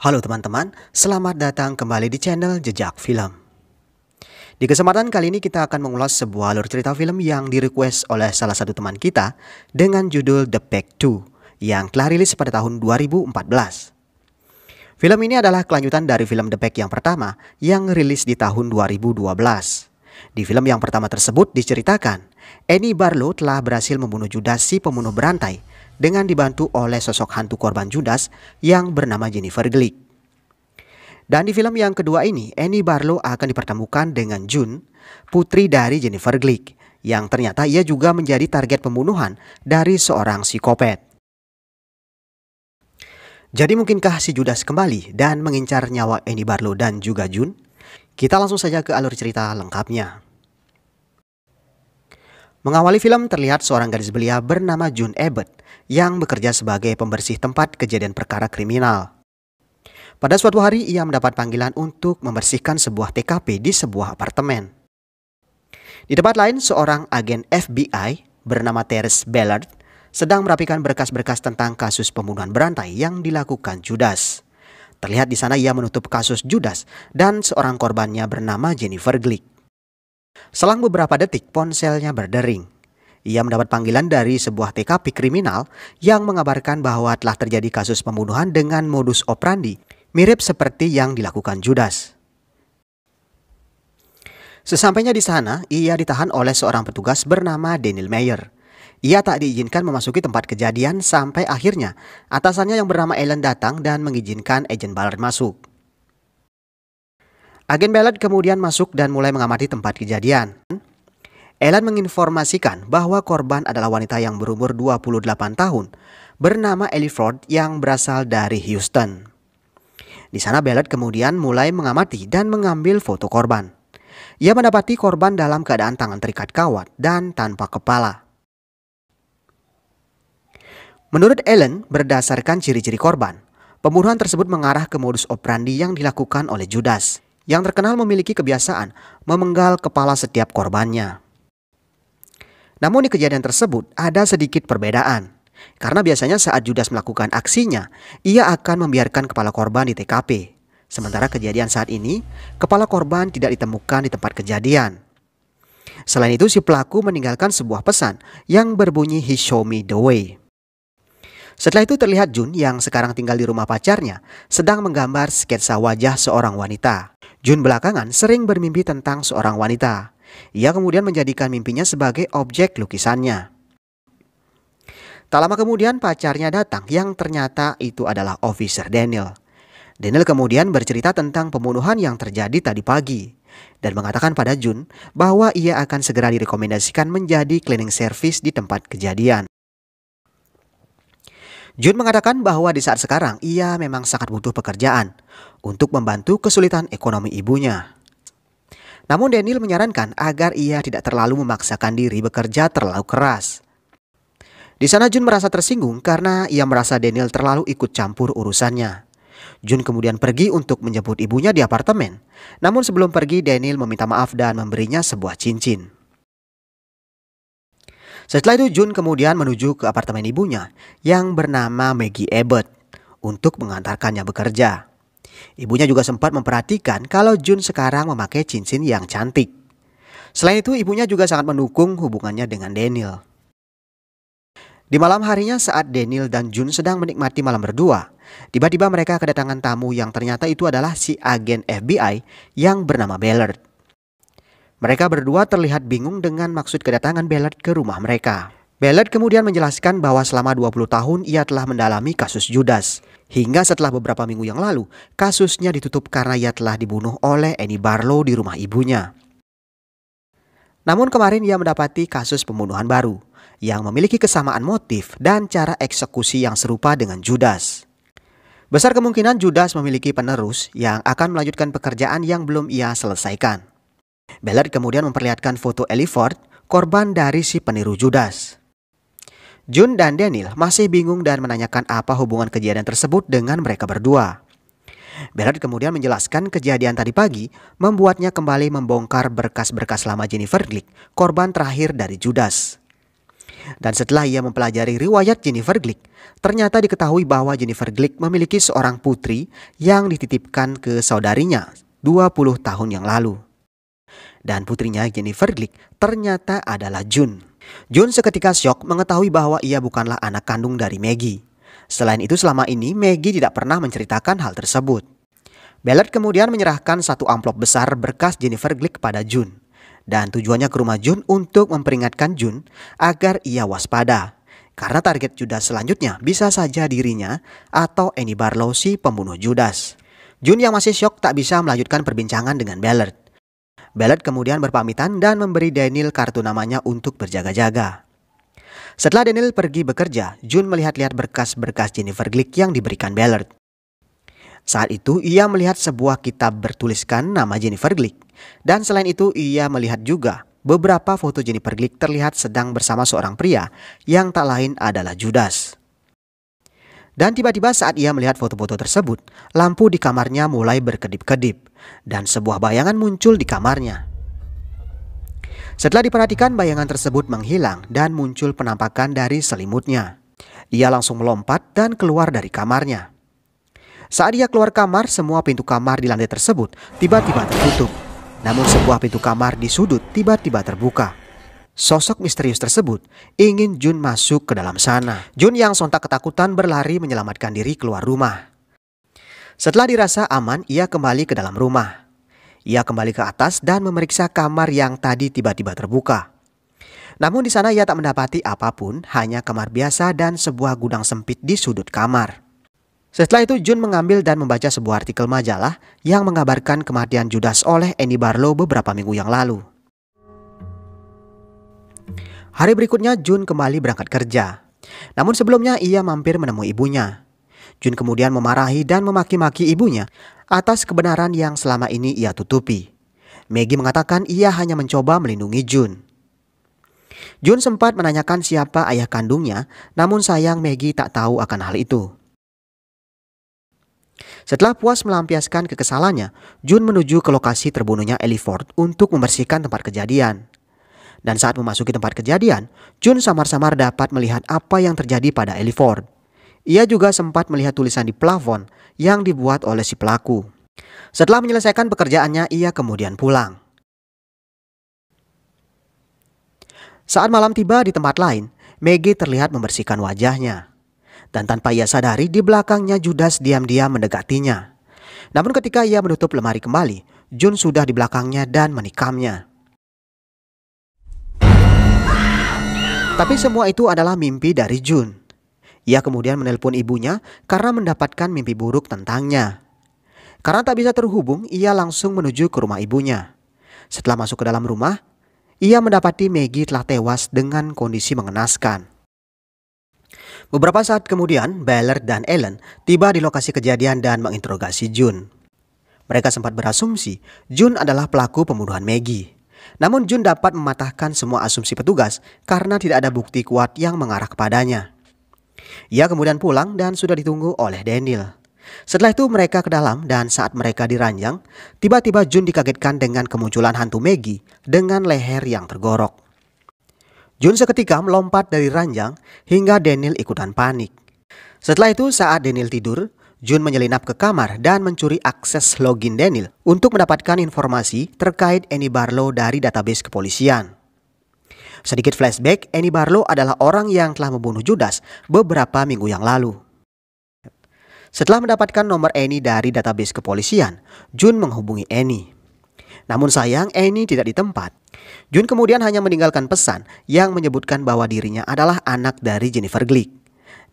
Halo teman-teman, selamat datang kembali di channel Jejak Film. Di kesempatan kali ini kita akan mengulas sebuah alur cerita film yang direquest oleh salah satu teman kita dengan judul The Pack 2 yang telah rilis pada tahun 2014. Film ini adalah kelanjutan dari film The Pack yang pertama yang rilis di tahun 2012. Di film yang pertama tersebut diceritakan, Annie Barlow telah berhasil membunuh Judas si pembunuh berantai dengan dibantu oleh sosok hantu korban Judas yang bernama Jennifer Glick. Dan di film yang kedua ini, Annie Barlow akan dipertemukan dengan June, putri dari Jennifer Glick, yang ternyata ia juga menjadi target pembunuhan dari seorang psikopat. Jadi mungkinkah si Judas kembali dan mengincar nyawa Annie Barlow dan juga June? Kita langsung saja ke alur cerita lengkapnya. Mengawali film terlihat seorang gadis belia bernama June Abbott yang bekerja sebagai pembersih tempat kejadian perkara kriminal. Pada suatu hari ia mendapat panggilan untuk membersihkan sebuah TKP di sebuah apartemen. Di tempat lain seorang agen FBI bernama Terrence Ballard sedang merapikan berkas-berkas tentang kasus pembunuhan berantai yang dilakukan Judas. Terlihat di sana ia menutup kasus Judas dan seorang korbannya bernama Jennifer Glick. Selang beberapa detik ponselnya berdering. Ia mendapat panggilan dari sebuah TKP kriminal yang mengabarkan bahwa telah terjadi kasus pembunuhan dengan modus operandi mirip seperti yang dilakukan Judas. Sesampainya di sana, ia ditahan oleh seorang petugas bernama Daniel Mayer. Ia tak diizinkan memasuki tempat kejadian sampai akhirnya atasannya yang bernama Ellen datang dan mengizinkan agen Ballard masuk. Agen Ballard kemudian masuk dan mulai mengamati tempat kejadian. Ellen menginformasikan bahwa korban adalah wanita yang berumur 28 tahun bernama Ellie Ford yang berasal dari Houston. Di sana Ballard kemudian mulai mengamati dan mengambil foto korban. Ia mendapati korban dalam keadaan tangan terikat kawat dan tanpa kepala. Menurut Ellen, berdasarkan ciri-ciri korban, pembunuhan tersebut mengarah ke modus operandi yang dilakukan oleh Judas, yang terkenal memiliki kebiasaan memenggal kepala setiap korbannya. Namun di kejadian tersebut ada sedikit perbedaan. Karena biasanya saat Judas melakukan aksinya, ia akan membiarkan kepala korban di TKP. Sementara kejadian saat ini, kepala korban tidak ditemukan di tempat kejadian. Selain itu, si pelaku meninggalkan sebuah pesan yang berbunyi "He show me the way". Setelah itu terlihat June yang sekarang tinggal di rumah pacarnya sedang menggambar sketsa wajah seorang wanita. June belakangan sering bermimpi tentang seorang wanita. Ia kemudian menjadikan mimpinya sebagai objek lukisannya. Tak lama kemudian pacarnya datang yang ternyata itu adalah Officer Daniel. Daniel kemudian bercerita tentang pembunuhan yang terjadi tadi pagi dan mengatakan pada June bahwa ia akan segera direkomendasikan menjadi cleaning service di tempat kejadian. June mengatakan bahwa di saat sekarang ia memang sangat butuh pekerjaan untuk membantu kesulitan ekonomi ibunya. Namun Daniel menyarankan agar ia tidak terlalu memaksakan diri bekerja terlalu keras. Di sana June merasa tersinggung karena ia merasa Daniel terlalu ikut campur urusannya. June kemudian pergi untuk menjemput ibunya di apartemen. Namun sebelum pergi Daniel meminta maaf dan memberinya sebuah cincin. Setelah itu June kemudian menuju ke apartemen ibunya yang bernama Maggie Abbott untuk mengantarkannya bekerja. Ibunya juga sempat memperhatikan kalau June sekarang memakai cincin yang cantik. Selain itu ibunya juga sangat mendukung hubungannya dengan Daniel. Di malam harinya saat Daniel dan June sedang menikmati malam berdua, tiba-tiba mereka kedatangan tamu yang ternyata itu adalah si agen FBI yang bernama Ballard. Mereka berdua terlihat bingung dengan maksud kedatangan Ballard ke rumah mereka. Ballard kemudian menjelaskan bahwa selama 20 tahun ia telah mendalami kasus Judas. Hingga setelah beberapa minggu yang lalu, kasusnya ditutup karena ia telah dibunuh oleh Annie Barlow di rumah ibunya. Namun kemarin ia mendapati kasus pembunuhan baru yang memiliki kesamaan motif dan cara eksekusi yang serupa dengan Judas. Besar kemungkinan Judas memiliki penerus yang akan melanjutkan pekerjaan yang belum ia selesaikan. Ballard kemudian memperlihatkan foto Ellie Ford, korban dari si peniru Judas. June dan Daniel masih bingung dan menanyakan apa hubungan kejadian tersebut dengan mereka berdua. Ballard kemudian menjelaskan kejadian tadi pagi membuatnya kembali membongkar berkas-berkas lama Jennifer Glick, korban terakhir dari Judas. Dan setelah ia mempelajari riwayat Jennifer Glick, ternyata diketahui bahwa Jennifer Glick memiliki seorang putri yang dititipkan ke saudarinya 20 tahun yang lalu. Dan putrinya Jennifer Glick ternyata adalah June. June seketika syok mengetahui bahwa ia bukanlah anak kandung dari Maggie. Selain itu selama ini Maggie tidak pernah menceritakan hal tersebut. Ballard kemudian menyerahkan satu amplop besar berkas Jennifer Glick kepada June. Dan tujuannya ke rumah June untuk memperingatkan June agar ia waspada. Karena target Judas selanjutnya bisa saja dirinya atau Annie Barlow si pembunuh Judas. June yang masih syok tak bisa melanjutkan perbincangan dengan Ballard. Ballard kemudian berpamitan dan memberi Daniel kartu namanya untuk berjaga-jaga. Setelah Daniel pergi bekerja, June melihat-lihat berkas-berkas Jennifer Glick yang diberikan Ballard. Saat itu ia melihat sebuah kitab bertuliskan nama Jennifer Glick. Dan selain itu ia melihat juga beberapa foto Jennifer Glick terlihat sedang bersama seorang pria yang tak lain adalah Judas. Dan tiba-tiba saat ia melihat foto-foto tersebut, lampu di kamarnya mulai berkedip-kedip dan sebuah bayangan muncul di kamarnya. Setelah diperhatikan, bayangan tersebut menghilang dan muncul penampakan dari selimutnya. Ia langsung melompat dan keluar dari kamarnya. Saat ia keluar kamar, semua pintu kamar di lantai tersebut tiba-tiba tertutup. Namun sebuah pintu kamar di sudut tiba-tiba terbuka. Sosok misterius tersebut ingin June masuk ke dalam sana. June yang sontak ketakutan berlari menyelamatkan diri keluar rumah. Setelah dirasa aman, ia kembali ke dalam rumah. Ia kembali ke atas dan memeriksa kamar yang tadi tiba-tiba terbuka. Namun di sana ia tak mendapati apapun, hanya kamar biasa dan sebuah gudang sempit di sudut kamar. Setelah itu June mengambil dan membaca sebuah artikel majalah yang mengabarkan kematian Judas oleh Annie Barlow beberapa minggu yang lalu. Hari berikutnya June kembali berangkat kerja. Namun sebelumnya ia mampir menemui ibunya. June kemudian memarahi dan memaki-maki ibunya atas kebenaran yang selama ini ia tutupi. Maggie mengatakan ia hanya mencoba melindungi June. June sempat menanyakan siapa ayah kandungnya, namun sayang Maggie tak tahu akan hal itu. Setelah puas melampiaskan kekesalannya, June menuju ke lokasi terbunuhnya Ellie Ford untuk membersihkan tempat kejadian. Dan saat memasuki tempat kejadian, June samar-samar dapat melihat apa yang terjadi pada Ellie Ford. Ia juga sempat melihat tulisan di plafon yang dibuat oleh si pelaku. Setelah menyelesaikan pekerjaannya, ia kemudian pulang. Saat malam tiba di tempat lain, Maggie terlihat membersihkan wajahnya. Dan tanpa ia sadari, di belakangnya Judas diam-diam mendekatinya. Namun ketika ia menutup lemari kembali, June sudah di belakangnya dan menikamnya. Tapi semua itu adalah mimpi dari June. Ia kemudian menelpon ibunya karena mendapatkan mimpi buruk tentangnya. Karena tak bisa terhubung, ia langsung menuju ke rumah ibunya. Setelah masuk ke dalam rumah, ia mendapati Maggie telah tewas dengan kondisi mengenaskan. Beberapa saat kemudian, Ballard dan Ellen tiba di lokasi kejadian dan menginterogasi June. Mereka sempat berasumsi June adalah pelaku pembunuhan Maggie. Namun June dapat mematahkan semua asumsi petugas karena tidak ada bukti kuat yang mengarah kepadanya. Ia kemudian pulang dan sudah ditunggu oleh Daniel. Setelah itu mereka ke dalam dan saat mereka di ranjang, tiba-tiba June dikagetkan dengan kemunculan hantu Maggie dengan leher yang tergorok. June seketika melompat dari ranjang hingga Daniel ikutan panik. Setelah itu saat Daniel tidur, June menyelinap ke kamar dan mencuri akses login Daniel untuk mendapatkan informasi terkait Annie Barlow dari database kepolisian. Sedikit flashback, Annie Barlow adalah orang yang telah membunuh Judas beberapa minggu yang lalu. Setelah mendapatkan nomor Annie dari database kepolisian, June menghubungi Annie. Namun sayang, Annie tidak di tempat. June kemudian hanya meninggalkan pesan yang menyebutkan bahwa dirinya adalah anak dari Jennifer Glick.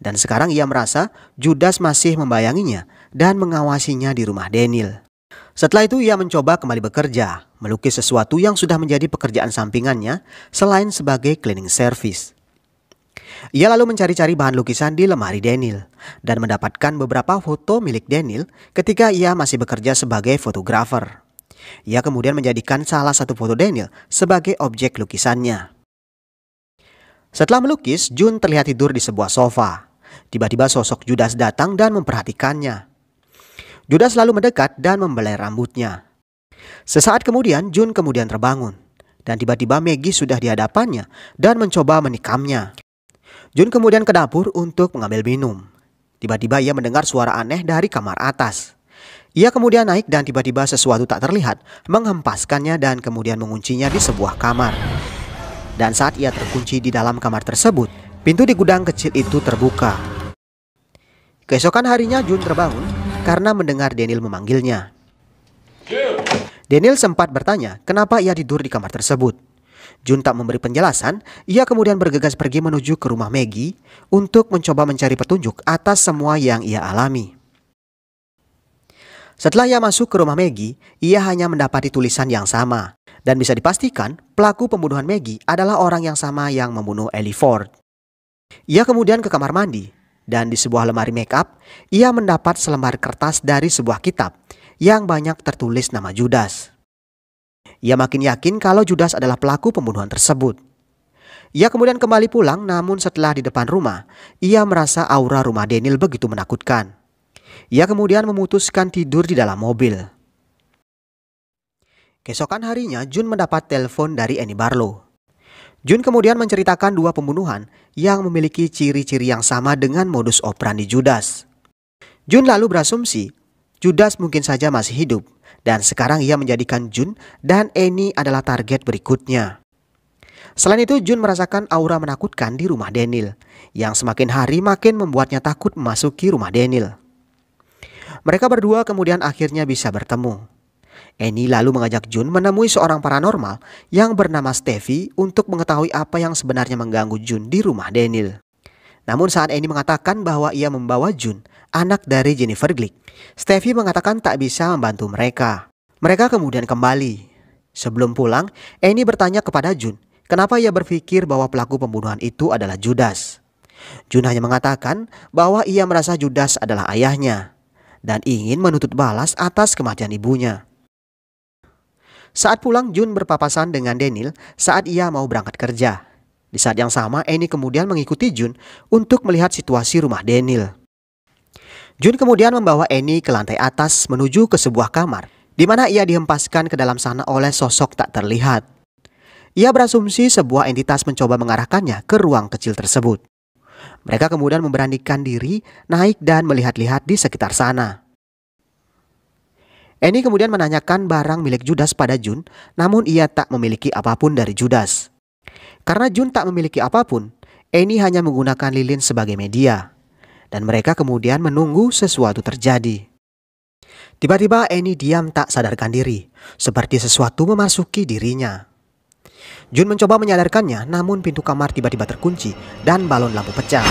Dan sekarang ia merasa Judas masih membayanginya dan mengawasinya di rumah Daniel. Setelah itu ia mencoba kembali bekerja, melukis sesuatu yang sudah menjadi pekerjaan sampingannya selain sebagai cleaning service. Ia lalu mencari-cari bahan lukisan di lemari Daniel dan mendapatkan beberapa foto milik Daniel ketika ia masih bekerja sebagai fotografer. Ia kemudian menjadikan salah satu foto Daniel sebagai objek lukisannya. Setelah melukis, June terlihat tidur di sebuah sofa. Tiba-tiba sosok Judas datang dan memperhatikannya. Judas lalu mendekat dan membelai rambutnya. Sesaat kemudian June kemudian terbangun. Dan tiba-tiba Maggie sudah di hadapannya dan mencoba menikamnya. Jun kemudian ke dapur untuk mengambil minum. Tiba-tiba ia mendengar suara aneh dari kamar atas. Ia kemudian naik dan tiba-tiba sesuatu tak terlihat menghempaskannya dan kemudian menguncinya di sebuah kamar. Dan saat ia terkunci di dalam kamar tersebut, pintu di gudang kecil itu terbuka. Keesokan harinya Jun terbangun karena mendengar Daniel memanggilnya. Daniel sempat bertanya kenapa ia tidur di kamar tersebut. Jun tak memberi penjelasan, ia kemudian bergegas pergi menuju ke rumah Maggie untuk mencoba mencari petunjuk atas semua yang ia alami. Setelah ia masuk ke rumah Maggie, ia hanya mendapati tulisan yang sama. Dan bisa dipastikan pelaku pembunuhan Maggie adalah orang yang sama yang membunuh Ellie Ford. Ia kemudian ke kamar mandi dan di sebuah lemari make up, ia mendapat selembar kertas dari sebuah kitab yang banyak tertulis nama Judas. Ia makin yakin kalau Judas adalah pelaku pembunuhan tersebut. Ia kemudian kembali pulang, namun setelah di depan rumah, ia merasa aura rumah Daniel begitu menakutkan. Ia kemudian memutuskan tidur di dalam mobil. Keesokan harinya, Jun mendapat telepon dari Annie Barlow. Jun kemudian menceritakan dua pembunuhan yang memiliki ciri-ciri yang sama dengan modus operandi Judas. Jun lalu berasumsi Judas mungkin saja masih hidup, dan sekarang ia menjadikan Jun dan Annie adalah target berikutnya. Selain itu, Jun merasakan aura menakutkan di rumah Daniel, yang semakin hari makin membuatnya takut memasuki rumah Daniel. Mereka berdua kemudian akhirnya bisa bertemu. Annie lalu mengajak Jun menemui seorang paranormal yang bernama Steffi untuk mengetahui apa yang sebenarnya mengganggu Jun di rumah Daniel. Namun saat Annie mengatakan bahwa ia membawa Jun, anak dari Jennifer Glick, Steffi mengatakan tak bisa membantu mereka. Mereka kemudian kembali. Sebelum pulang, Annie bertanya kepada Jun, kenapa ia berpikir bahwa pelaku pembunuhan itu adalah Judas. Jun hanya mengatakan bahwa ia merasa Judas adalah ayahnya dan ingin menuntut balas atas kematian ibunya. Saat pulang, Jun berpapasan dengan Daniel saat ia mau berangkat kerja. Di saat yang sama, Annie kemudian mengikuti Jun untuk melihat situasi rumah Daniel. Jun kemudian membawa Annie ke lantai atas menuju ke sebuah kamar, di mana ia dihempaskan ke dalam sana oleh sosok tak terlihat. Ia berasumsi sebuah entitas mencoba mengarahkannya ke ruang kecil tersebut. Mereka kemudian memberanikan diri naik dan melihat-lihat di sekitar sana. Annie kemudian menanyakan barang milik Judas pada Jun, namun ia tak memiliki apapun dari Judas. Karena Jun tak memiliki apapun, Annie hanya menggunakan lilin sebagai media. Dan mereka kemudian menunggu sesuatu terjadi. Tiba-tiba Annie diam tak sadarkan diri, seperti sesuatu memasuki dirinya. Jun mencoba menyadarkannya, namun pintu kamar tiba-tiba terkunci dan balon lampu pecah.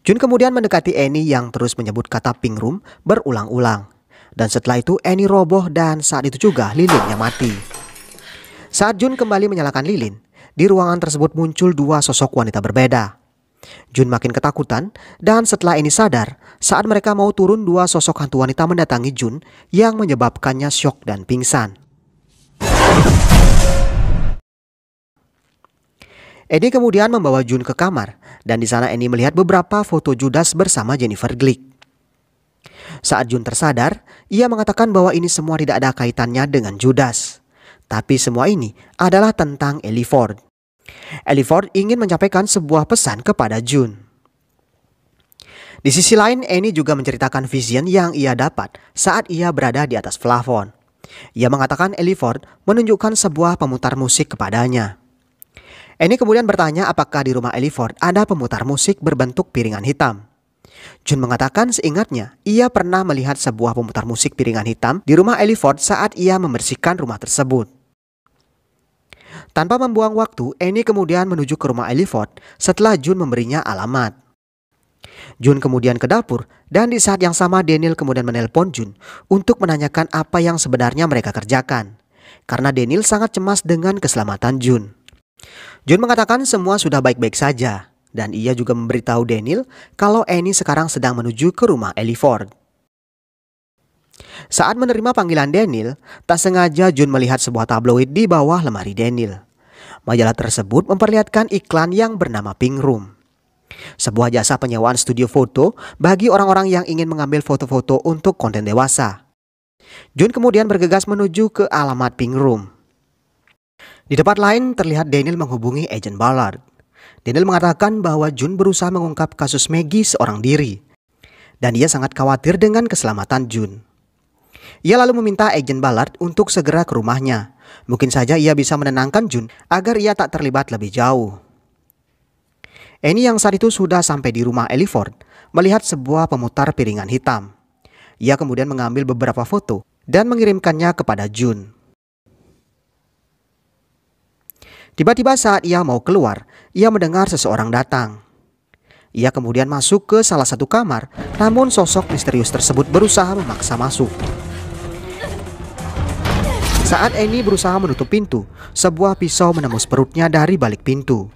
Jun kemudian mendekati Annie yang terus menyebut kata pink room berulang-ulang. Dan setelah itu Annie roboh dan saat itu juga lilinnya mati. Saat Jun kembali menyalakan lilin, di ruangan tersebut muncul dua sosok wanita berbeda. Jun makin ketakutan dan setelah Annie sadar, saat mereka mau turun dua sosok hantu wanita mendatangi Jun yang menyebabkannya syok dan pingsan. Annie kemudian membawa Jun ke kamar dan di sana Annie melihat beberapa foto Judas bersama Jennifer Glick. Saat Jun tersadar, ia mengatakan bahwa ini semua tidak ada kaitannya dengan Judas. Tapi semua ini adalah tentang Ellie Ford. Ellie Ford ingin menyampaikan sebuah pesan kepada Jun. Di sisi lain, Annie juga menceritakan vision yang ia dapat saat ia berada di atas plafon. Ia mengatakan Ellie Ford menunjukkan sebuah pemutar musik kepadanya. Annie kemudian bertanya apakah di rumah Ellie Ford ada pemutar musik berbentuk piringan hitam. Jun mengatakan seingatnya ia pernah melihat sebuah pemutar musik piringan hitam di rumah Ellie Ford saat ia membersihkan rumah tersebut. Tanpa membuang waktu, Annie kemudian menuju ke rumah Ellie Ford setelah Jun memberinya alamat. Jun kemudian ke dapur dan di saat yang sama Daniel kemudian menelpon Jun untuk menanyakan apa yang sebenarnya mereka kerjakan. Karena Daniel sangat cemas dengan keselamatan Jun. Jun mengatakan semua sudah baik-baik saja dan ia juga memberitahu Daniel kalau Annie sekarang sedang menuju ke rumah Ellie Ford. Saat menerima panggilan Daniel, tak sengaja Jun melihat sebuah tabloid di bawah lemari Daniel. Majalah tersebut memperlihatkan iklan yang bernama Pink Room, sebuah jasa penyewaan studio foto bagi orang-orang yang ingin mengambil foto-foto untuk konten dewasa. Jun kemudian bergegas menuju ke alamat Pink Room. Di tempat lain terlihat Daniel menghubungi Agent Ballard. Daniel mengatakan bahwa Jun berusaha mengungkap kasus Maggie seorang diri. Dan ia sangat khawatir dengan keselamatan Jun. Ia lalu meminta Agent Ballard untuk segera ke rumahnya. Mungkin saja ia bisa menenangkan Jun agar ia tak terlibat lebih jauh. Annie yang saat itu sudah sampai di rumah Ellie Ford melihat sebuah pemutar piringan hitam. Ia kemudian mengambil beberapa foto dan mengirimkannya kepada Jun. Tiba-tiba saat ia mau keluar, ia mendengar seseorang datang. Ia kemudian masuk ke salah satu kamar, namun sosok misterius tersebut berusaha memaksa masuk. Saat Annie berusaha menutup pintu, sebuah pisau menembus perutnya dari balik pintu.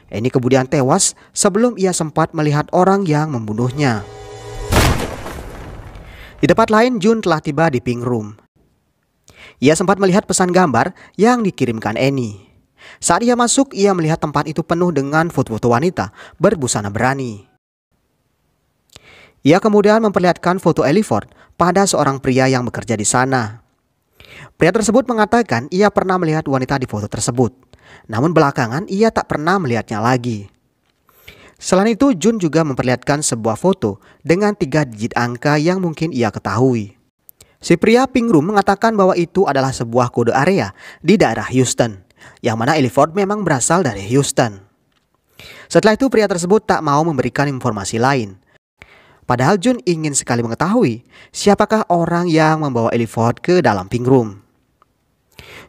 Annie kemudian tewas sebelum ia sempat melihat orang yang membunuhnya. Di tempat lain, Jun telah tiba di Pink Room. Ia sempat melihat pesan gambar yang dikirimkan Annie. Saat ia masuk, ia melihat tempat itu penuh dengan foto-foto wanita berbusana berani. Ia kemudian memperlihatkan foto Ellie Ford pada seorang pria yang bekerja di sana. Pria tersebut mengatakan ia pernah melihat wanita di foto tersebut, namun belakangan ia tak pernah melihatnya lagi. Selain itu, Jun juga memperlihatkan sebuah foto dengan 3 digit angka yang mungkin ia ketahui. Si pria Pink Room mengatakan bahwa itu adalah sebuah kode area di daerah Houston, yang mana Ellie Ford memang berasal dari Houston. Setelah itu pria tersebut tak mau memberikan informasi lain. Padahal Jun ingin sekali mengetahui siapakah orang yang membawa Ellie Ford ke dalam Pink Room.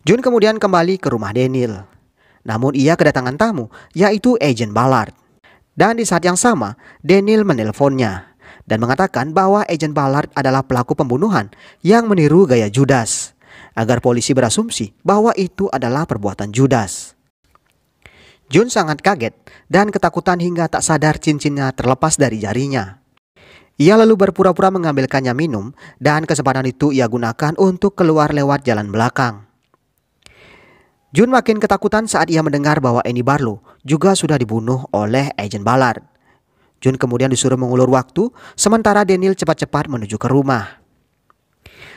Jun kemudian kembali ke rumah Daniel. Namun ia kedatangan tamu, yaitu Agent Ballard. Dan di saat yang sama, Daniel menelponnya dan mengatakan bahwa Agent Ballard adalah pelaku pembunuhan yang meniru gaya Judas, agar polisi berasumsi bahwa itu adalah perbuatan Judas. Jun sangat kaget dan ketakutan hingga tak sadar cincinnya terlepas dari jarinya. Ia lalu berpura-pura mengambilkannya minum dan kesempatan itu ia gunakan untuk keluar lewat jalan belakang. Jun makin ketakutan saat ia mendengar bahwa Annie Barlow juga sudah dibunuh oleh Agent Ballard. Jun kemudian disuruh mengulur waktu sementara Daniel cepat-cepat menuju ke rumah.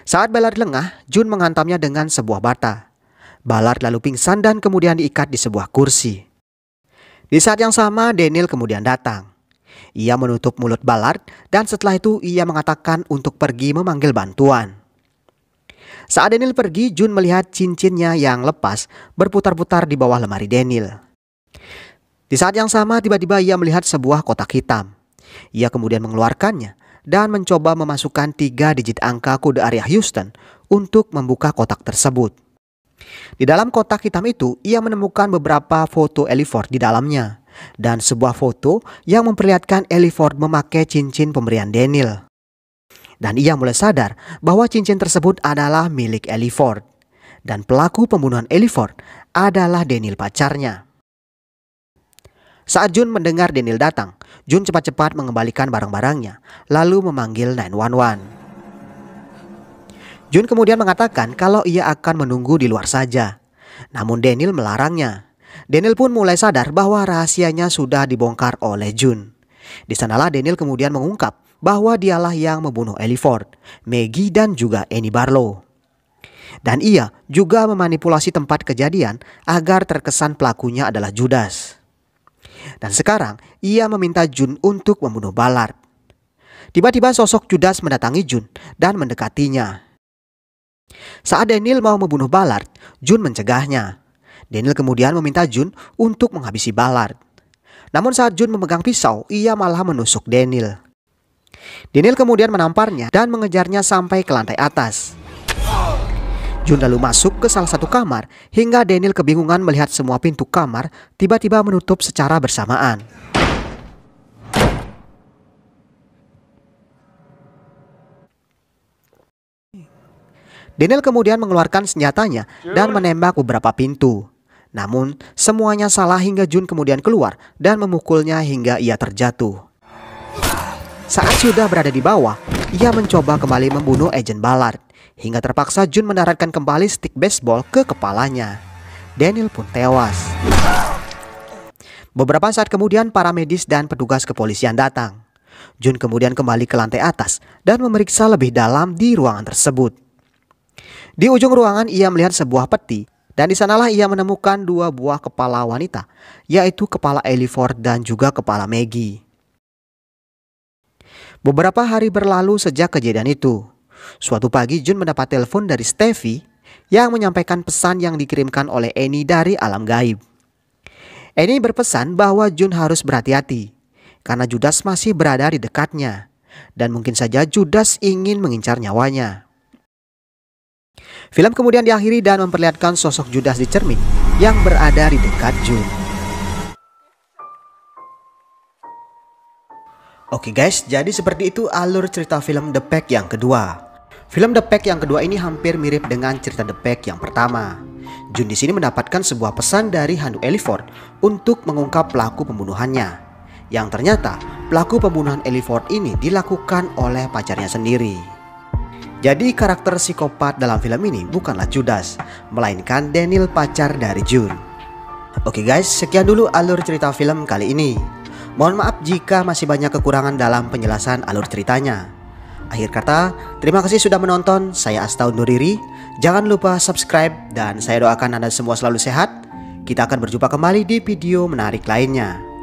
Saat Ballard lengah, Jun menghantamnya dengan sebuah bata. Ballard lalu pingsan dan kemudian diikat di sebuah kursi. Di saat yang sama, Daniel kemudian datang. Ia menutup mulut Ballard dan setelah itu ia mengatakan untuk pergi memanggil bantuan. Saat Daniel pergi, Jun melihat cincinnya yang lepas berputar-putar di bawah lemari Daniel. Di saat yang sama, tiba-tiba ia melihat sebuah kotak hitam. Ia kemudian mengeluarkannya dan mencoba memasukkan 3 digit angka kode area Houston untuk membuka kotak tersebut. Di dalam kotak hitam itu, ia menemukan beberapa foto Ellie Ford di dalamnya dan sebuah foto yang memperlihatkan Ellie Ford memakai cincin pemberian Daniel. Dan ia mulai sadar bahwa cincin tersebut adalah milik Ellie Ford dan pelaku pembunuhan Ellie Ford adalah Daniel pacarnya. Saat Jun mendengar Daniel datang, Jun cepat-cepat mengembalikan barang-barangnya lalu memanggil 911. Jun kemudian mengatakan kalau ia akan menunggu di luar saja. Namun Daniel melarangnya. Daniel pun mulai sadar bahwa rahasianya sudah dibongkar oleh Jun. Di sanalah Daniel kemudian mengungkap bahwa dialah yang membunuh Ellie Ford, Maggie dan juga Annie Barlow. Dan ia juga memanipulasi tempat kejadian agar terkesan pelakunya adalah Judas. Dan sekarang ia meminta Jun untuk membunuh Ballard. Tiba-tiba sosok Judas mendatangi Jun dan mendekatinya. Saat Daniel mau membunuh Ballard, Jun mencegahnya. Daniel kemudian meminta Jun untuk menghabisi Ballard. Namun saat Jun memegang pisau, ia malah menusuk Daniel. Daniel kemudian menamparnya dan mengejarnya sampai ke lantai atas. Jun lalu masuk ke salah satu kamar hingga Daniel kebingungan melihat semua pintu kamar tiba-tiba menutup secara bersamaan. Daniel kemudian mengeluarkan senjatanya dan menembak beberapa pintu. Namun semuanya salah hingga Jun kemudian keluar dan memukulnya hingga ia terjatuh. Saat sudah berada di bawah, ia mencoba kembali membunuh Agent Ballard hingga terpaksa Jun mendaratkan kembali stik baseball ke kepalanya. Daniel pun tewas. Beberapa saat kemudian para medis dan petugas kepolisian datang. Jun kemudian kembali ke lantai atas dan memeriksa lebih dalam di ruangan tersebut. Di ujung ruangan ia melihat sebuah peti Dan di sanalah ia menemukan dua buah kepala wanita, yaitu kepala Ellie Ford dan juga kepala Maggie. Beberapa hari berlalu sejak kejadian itu. Suatu pagi Jun mendapat telepon dari Steffi yang menyampaikan pesan yang dikirimkan oleh Annie dari alam gaib. Annie berpesan bahwa Jun harus berhati-hati karena Judas masih berada di dekatnya dan mungkin saja Judas ingin mengincar nyawanya. Film kemudian diakhiri dan memperlihatkan sosok Judas di cermin yang berada di dekat Jun. Oke guys, jadi seperti itu alur cerita film The Pack yang kedua. Film The Pack yang kedua ini hampir mirip dengan cerita The Pack yang pertama. Jun di sini mendapatkan sebuah pesan dari hantu Ellie Ford untuk mengungkap pelaku pembunuhannya. Yang ternyata pelaku pembunuhan Ellie Ford ini dilakukan oleh pacarnya sendiri. Jadi karakter psikopat dalam film ini bukanlah Judas, melainkan Daniel, pacar dari Jun. Oke guys, sekian dulu alur cerita film kali ini. Mohon maaf jika masih banyak kekurangan dalam penjelasan alur ceritanya. Akhir kata, terima kasih sudah menonton. Saya Asta undur diri. Jangan lupa subscribe dan saya doakan Anda semua selalu sehat. Kita akan berjumpa kembali di video menarik lainnya.